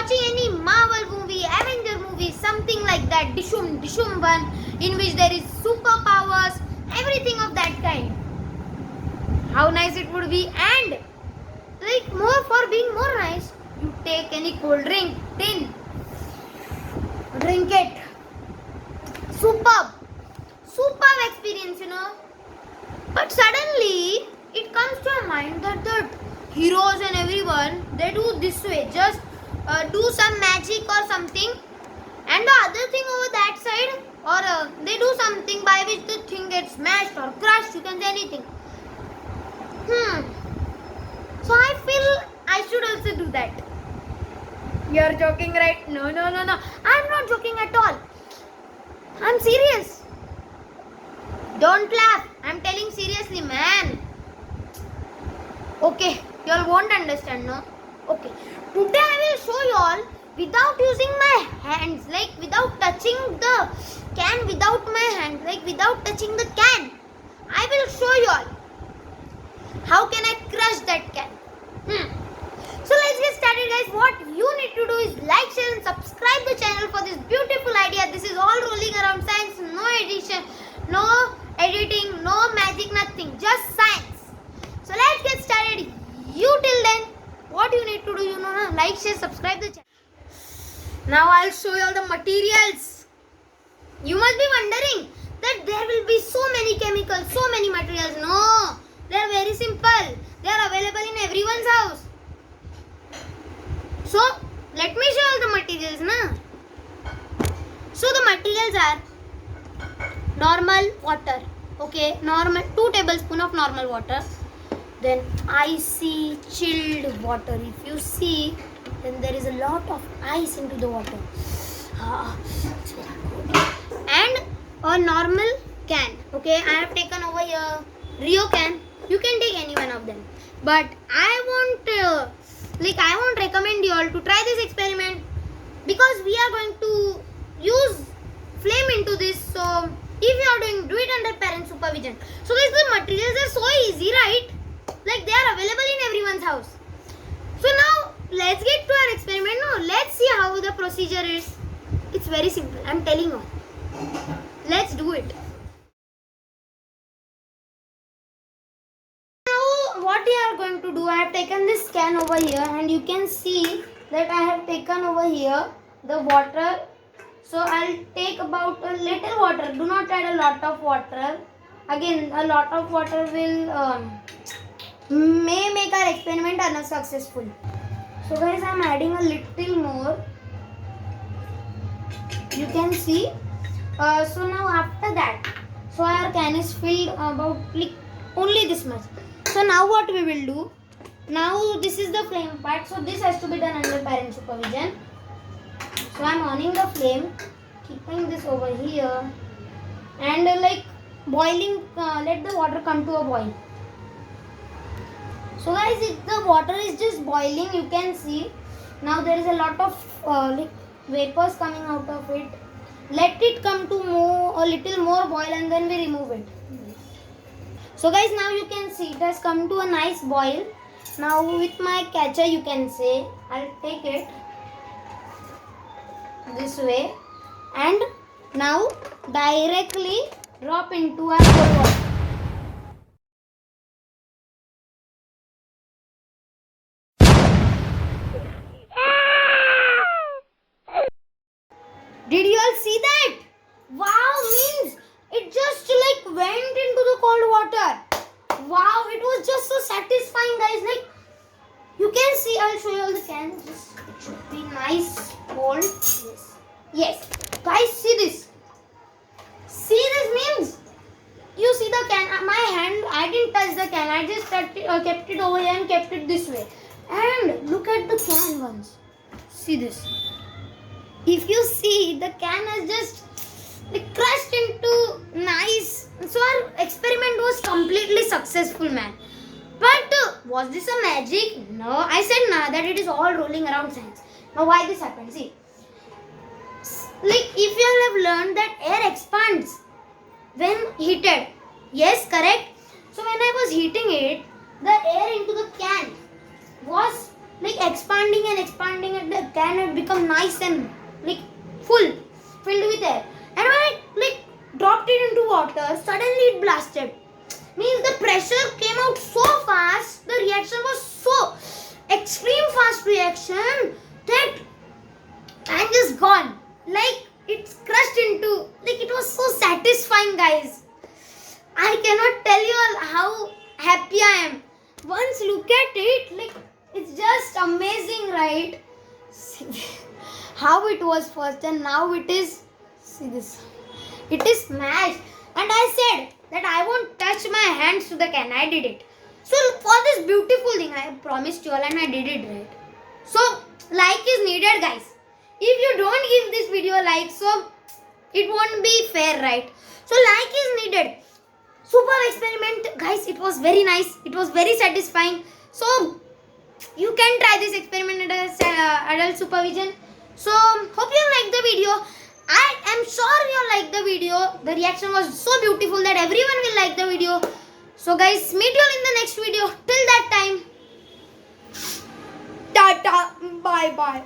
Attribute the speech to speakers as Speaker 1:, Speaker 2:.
Speaker 1: watching any Marvel movie, Avenger movie, something like that, Dishum one, in which there is superpowers, everything of that kind. How nice it would be. And like more for being more nice, you take any cold drink, tin, drink it. Superb experience, But suddenly it comes to your mind that the heroes and everyone, they do this way, just do some magic or something, and the other thing over that side, or they do something by which the thing gets smashed or crushed, you can say anything. So I feel I should also do that. You're joking, right? No. I'm not joking at all. I'm serious. Don't laugh. I'm telling seriously, man. Okay, you all won't understand, no? Okay. Today I will show you all without using my hands, like without touching the can, without my hands, like without touching the can. I will show you all how can I crush that can. So let's get started, guys. What you need to do is like, share and subscribe the channel for this beautiful idea. This is all rolling around science, no edition, no editing, no magic, nothing, just science. So let's get started. You till then, what you need to do, like, share, subscribe the channel. Now I'll show you all the materials. You must be wondering that there will be so many chemicals, so many materials. No, they are very simple. They are available in everyone's house. So let me show you all the materials, na? So the materials are normal water, okay, normal 2 tablespoons of normal water, then icy chilled water. If you see, then there is a lot of ice into the water, and a normal can. Okay, I have taken over here Rio can. You can take any one of them, but I won't recommend you all to try this experiment because we are going to use flame into this. So if you are doing, do it under parent supervision. So guys, the materials are so easy, right? Like they are available in everyone's house. So now let's get to our experiment. Now let's see how the procedure is. It's very simple, I'm telling you. Let's do it. Now what we are going to do, I have taken this can over here and you can see that I have taken over here the water. So I'll take about a little water. Do not add a lot of water. Again, a lot of water will may make our experiment unsuccessful. So guys, I'm adding a little more. You can see. So now after that, so our can is filled about like only this much. So now what we will do? Now this is the flame part. So this has to be done under parent supervision. So I'm oning the flame, keeping this over here, and like boiling. Let the water come to a boil. So guys, if the water is just boiling, you can see now there is a lot of like vapors coming out of it. Let it come to a little more boil and then we remove it. So guys, now you can see it has come to a nice boil. Now with my catcher, you can say, I'll take it this way and now directly drop into our cold water. Did you all see that? Wow, means it just like went into the cold water. Wow, it was just so satisfying, guys. Like you can see, I'll show you all the cans. It should be nice cold. Yes. Guys, see this. See this means you see the can. My hand, I didn't touch the can. I just kept it over here and kept it this way. And look at the can once. See this. If you see, the can has just crushed into nice. So our experiment was completely successful, man. But was this a magic? No, I said nah, that it is all rolling around science. Now why this happened? See, like if you all have learned that air expands when heated. Yes, correct. So when I was heating it, the air into the can was like expanding and expanding, and the can had become nice and like full, filled with air. And when I like dropped it into water, suddenly it blasted. Means the pressure came out so fast, the reaction was so extreme fast reaction that I'm just gone. Like it's crushed into, like it was so satisfying, guys. I cannot tell you all how happy I am. Once look at it, like it's just amazing, right? See how it was first and now it is. See this. It is smashed. And I said that I won't touch my hands to the can. I did it. So for this beautiful thing, I promised you all and I did it, right? So like is needed, guys. If you don't give this video a like, so it won't be fair, right? So like is needed. Super experiment, guys. It was very nice. It was very satisfying. So you can try this experiment under adult supervision. So hope you like the video. I am sure you like the video. The reaction was so beautiful that everyone will like the video. So guys, meet you all in the next video. Till that time, tata, bye bye.